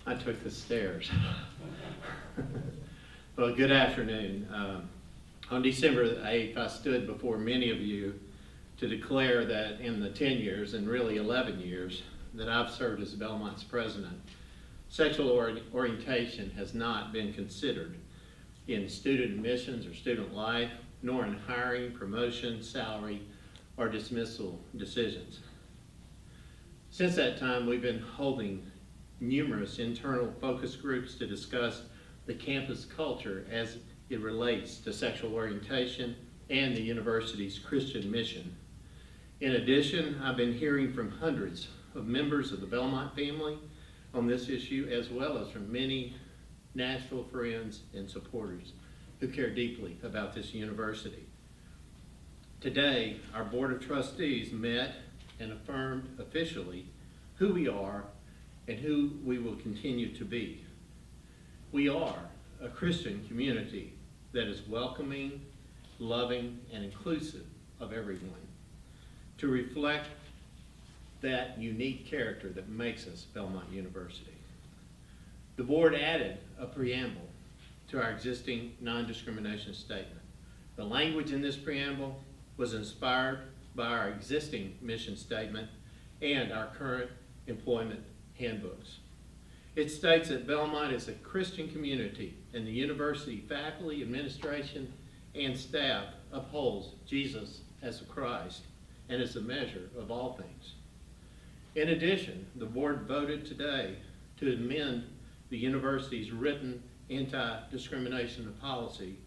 I took the stairs. Well, good afternoon. On December the 8th, I stood before many of you to declare that in the 10 years, and really 11 years, that I've served as Belmont's president, sexual orientation has not been considered in student admissions or student life, nor in hiring, promotion, salary, or dismissal decisions. Since that time, we've been holding numerous internal focus groups to discuss the campus culture as it relates to sexual orientation and the university's Christian mission. In addition, I've been hearing from hundreds of members of the Belmont family on this issue, as well as from many Nashville friends and supporters who care deeply about this university. Today, our Board of Trustees met and affirmed officially who we are and who we will continue to be. We are a Christian community that is welcoming, loving, and inclusive of everyone, to reflect that unique character that makes us Belmont University. The board added a preamble to our existing non-discrimination statement. The language in this preamble was inspired by our existing mission statement and our current employment handbooks. It states that Belmont is a Christian community and the university faculty, administration, and staff upholds Jesus as the Christ and is the measure of all things. In addition, the board voted today to amend the university's written anti-discrimination policy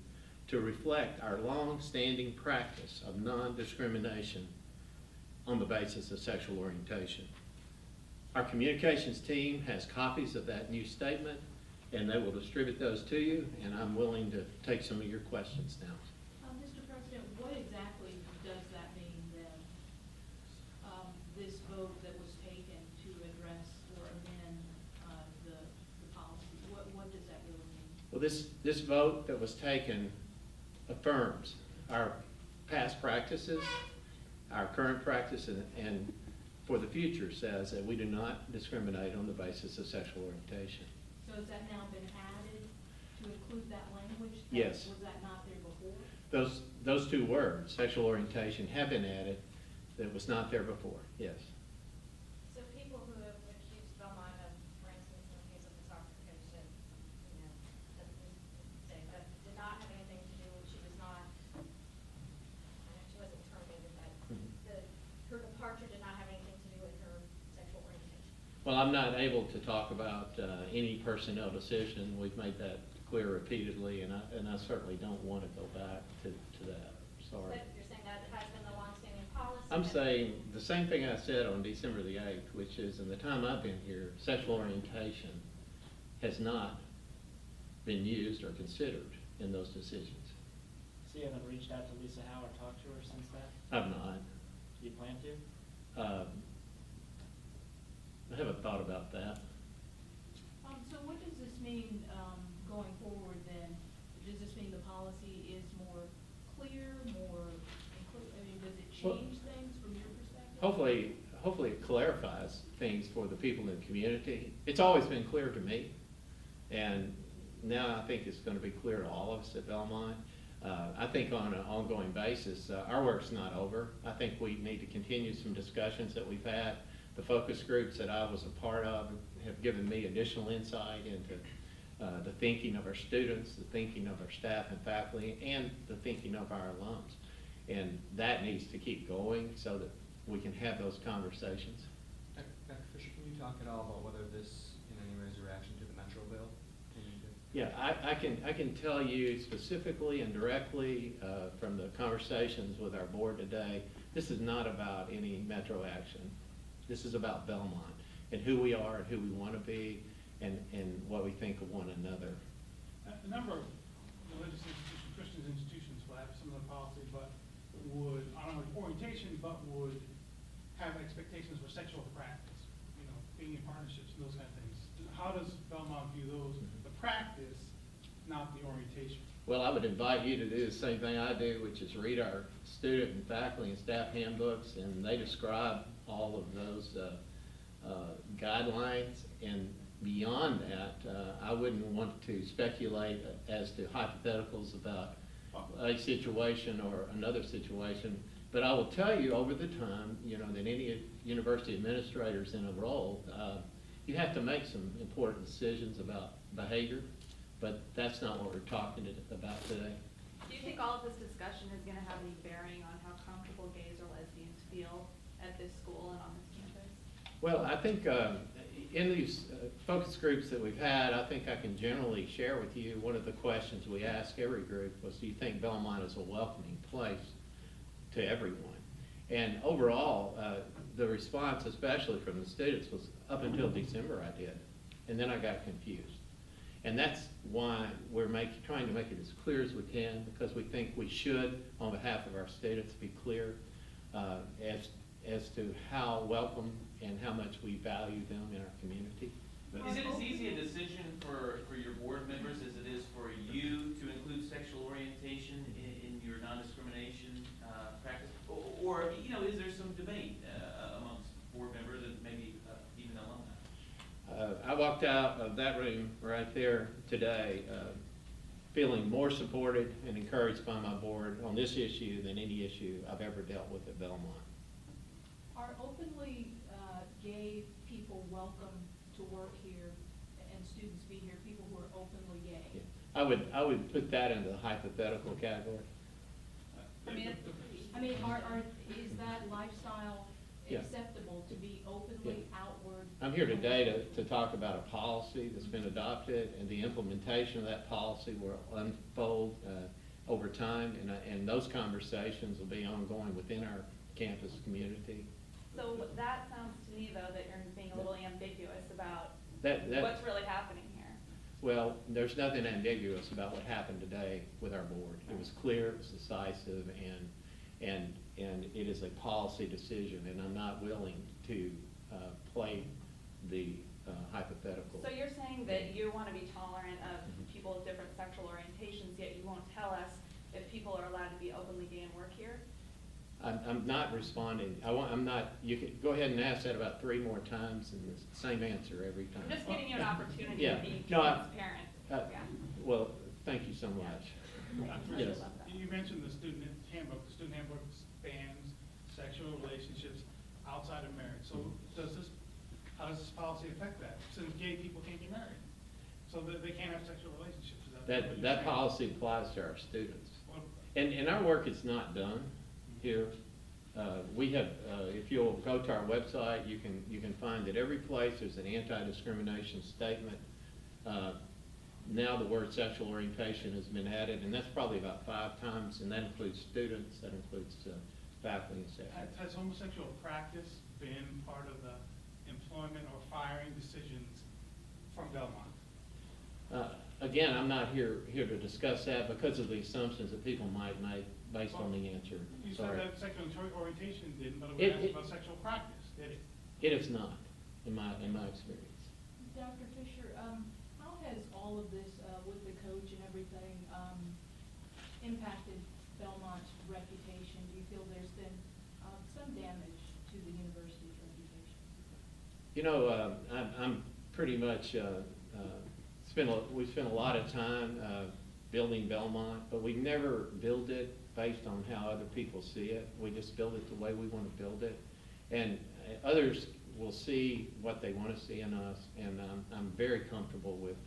to reflect our long-standing practice of non-discrimination on the basis of sexual orientation. Our communications team has copies of that new statement, and they will distribute those to you, and I'm willing to take some of your questions now. Mr. President, what exactly does that mean then, this vote that was taken to address or amend the policy? What does that really mean? Well, this vote that was taken affirms our past practices, our current practice, and for the future says that we do not discriminate on the basis of sexual orientation. So has that now been added to include that language? Yes. Was that not there before? Those two words, sexual orientation, have been added that was not there before, yes. So people who have accused Belmont of, for instance, in the case of the soccer coach, that, that did not have anything to do with, she wasn't terminated, but her departure did not have anything to do with her sexual orientation. Well, I'm not able to talk about any personnel decision. We've made that clear repeatedly, and I certainly don't want to go back to that. Sorry. But you're saying that it has been the longstanding policy? I'm saying the same thing I said on December the 8th, which is in the time I've been here, sexual orientation has not been used or considered in those decisions. So you haven't reached out to Lisa Howe or talked to her since that? I've not. Do you plan to? I haven't thought about that. So what does this mean going forward then? Does this mean the policy is more clear, more inclusive? I mean, does it change things from your perspective? Hopefully it clarifies things for the people in the community. It's always been clear to me, and now I think it's going to be clear to all of us at Belmont. I think on an ongoing basis, our work's not over. I think we need to continue some discussions that we've had. The focus groups that I was a part of have given me additional insight into the thinking of our students, the thinking of our staff and faculty, and the thinking of our alums. And that needs to keep going so that we can have those conversations. Dr. Fisher, can you talk at all about whether this in any way is a reaction to the Metro bill? Yeah, I can tell you specifically and directly from the conversations with our board today, this is not about any Metro action. This is about Belmont and who we are and who we want to be and what we think of one another. A number of religious institutions, Christian institutions will have similar policy, but would, not only orientation, but would have expectations for sexual practice, being in partnerships and those kind of things. How does Belmont view those, the practice, not the orientation? Well, I would invite you to do the same thing I do, which is read our student and faculty and staff handbooks, and they describe all of those guidelines, and beyond that, I wouldn't want to speculate as to hypotheticals about a situation or another situation. But I will tell you over the time, that any university administrators in a role, you have to make some important decisions about behavior, but that's not what we're talking about today. Do you think all of this discussion is gonna have any bearing on how comfortable gays or lesbians feel at this school and on this campus? Well, I think in these focus groups that we've had, I think I can generally share with you, one of the questions we asked every group was, do you think Belmont is a welcoming place to everyone? And overall, the response, especially from the students, was up until December I did. And then I got confused. And that's why we're trying to make it as clear as we can, because we think we should, on behalf of our students, be clear as to how welcome and how much we value them in our community. Is it as easy a decision for your board members as it is for you to include sexual orientation in your non-discrimination practice? Or, is there some debate amongst board members and maybe even alumni? I walked out of that room right there today feeling more supported and encouraged by my board on this issue than any issue I've ever dealt with at Belmont. Are openly gay people welcome to work here and students be here, people who are openly gay? Yeah. I would put that into the hypothetical category. I mean, is that lifestyle Yeah. acceptable to be openly outward? I'm here today to talk about a policy that's been adopted, and the implementation of that policy will unfold over time, and those conversations will be ongoing within our campus community. So that sounds to me, though, that you're being a little ambiguous about That what's really happening here. Well, there's nothing ambiguous about what happened today with our board. It was clear, it was decisive, and it is a policy decision, and I'm not willing to play the hypothetical. So you're saying that you want to be tolerant of people with different sexual orientations, yet you won't tell us if people are allowed to be openly gay and work here? I'm not responding. I'm not, you can go ahead and ask that about 3 more times and the same answer every time. I'm just giving you an opportunity Yeah. to be No, transparent. Yeah. Well, thank you so much. Yes. You mentioned the student handbook. The student handbook bans sexual relationships outside of marriage. So how does this policy affect that? Since gay people can't get married, so that they can't have sexual relationships. Is what you're That saying? policy applies to our students. Well, And our work is not done here. We have, if you'll go to our website, you can find that every place there's an anti-discrimination statement. Now the word sexual orientation has been added, and that's probably about 5 times, and that includes students, that includes faculty and staff. Has homosexual practice been part of the employment or firing decisions from Belmont? Again, I'm not here to discuss that because of the assumptions that people might make based on the answer. You Sorry. said that sexual orientation didn't, but It- it was asked about sexual practice, did it? It is not, in my experience. Dr. Fisher, how has all of this with the coach and everything impacted Belmont's reputation? Do you feel there's been some damage to the university's reputation? I'm pretty much, we spent a lot of time building Belmont, but we never build it based on how other people see it. We just build it the way we want to build it. And others will see what they want to see in us, and I'm very comfortable with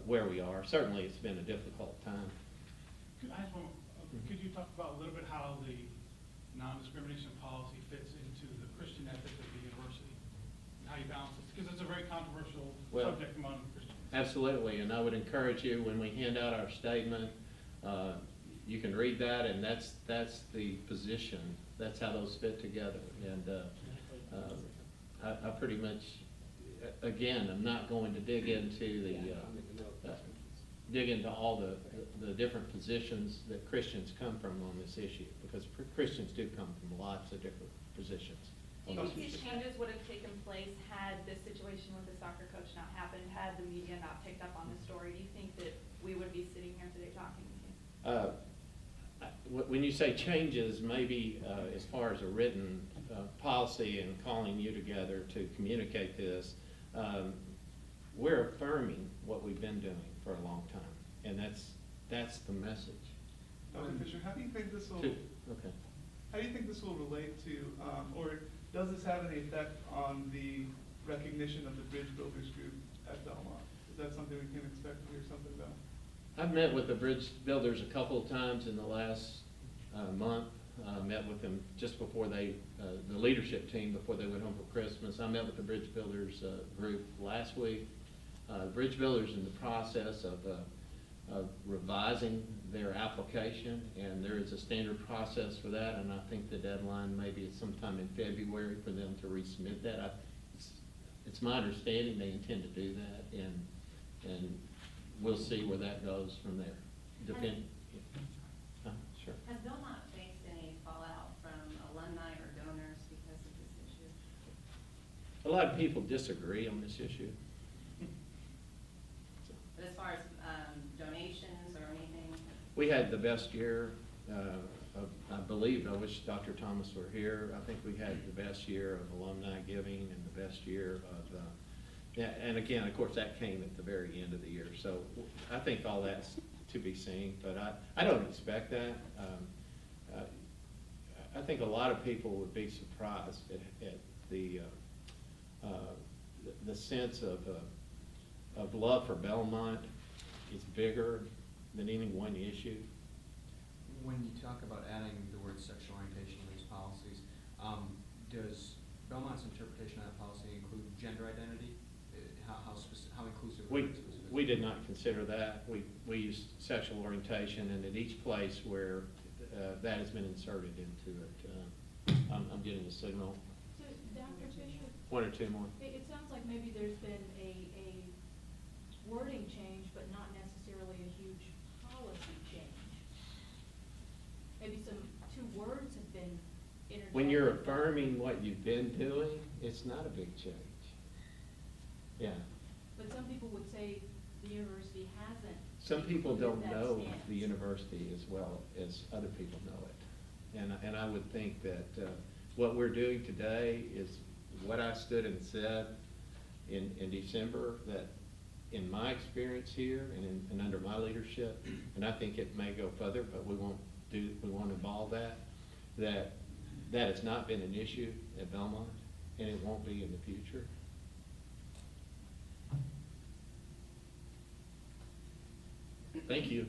where we are. Certainly, it's been a difficult time. Could you talk about a little bit how the non-discrimination policy fits into the Christian ethic of the university? And how you balance it, because it's a very controversial subject among Christians. Absolutely, and I would encourage you, when we hand out our statement, you can read that, and that's the position. That's how those fit together. And I pretty much, again, I'm not going to dig into all the different positions that Christians come from on this issue, because Christians do come from lots of different positions. Do you think these changes would have taken place had this situation with the soccer coach not happened, had the media not picked up on the story? Do you think that we would be sitting here today talking with you? When you say changes, maybe as far as a written policy and calling you together to communicate this, we're affirming what we've been doing for a long time, and that's the message. Dr. Fisher, how do you think this will, Okay. how do you think this will relate to, or does this have any effect on the recognition of the Bridge Builders Group at Belmont? Is that something we can expect to hear something about? I've met with the bridge builders a couple of times in the last month. Met with them just before the leadership team, before they went home for Christmas. I met with the bridge builders group last week. Bridge builders in the process of revising their application, and there is a standard process for that, and I think the deadline maybe is sometime in February for them to resubmit that. It's my understanding they intend to do that, and we'll see where that goes from there. Sure. Has Belmont faced any fallout from alumni or donors because of this issue? A lot of people disagree on this issue. But as far as donations or anything? We had the best year, I believe, I wish Dr. Thomas were here. I think we had the best year of alumni giving and the best year of, yeah, and again, of course, that came at the very end of the year. So I think all that's to be seen, but I don't expect that. I think a lot of people would be surprised at the sense of love for Belmont is bigger than any one issue. When you talk about adding the word sexual orientation to these policies, does Belmont's interpretation of that policy include gender identity? How inclusive? We did not consider that. We used sexual orientation, and at each place where that has been inserted into it, I'm getting a signal. So, Dr. Fisher? One or two more. It sounds like maybe there's been a wording change, but not necessarily a huge policy change. Maybe two words have been interjected. When you're affirming what you've been doing, it's not a big change. Yeah. But some people would say the university hasn't. Some people don't that know stance. the university as well as other people know it. And I would think that what we're doing today is what I stood and said in December, that in my experience here and under my leadership, and I think it may go further, but we won't involve that has not been an issue at Belmont, and it won't be in the future. Thank you.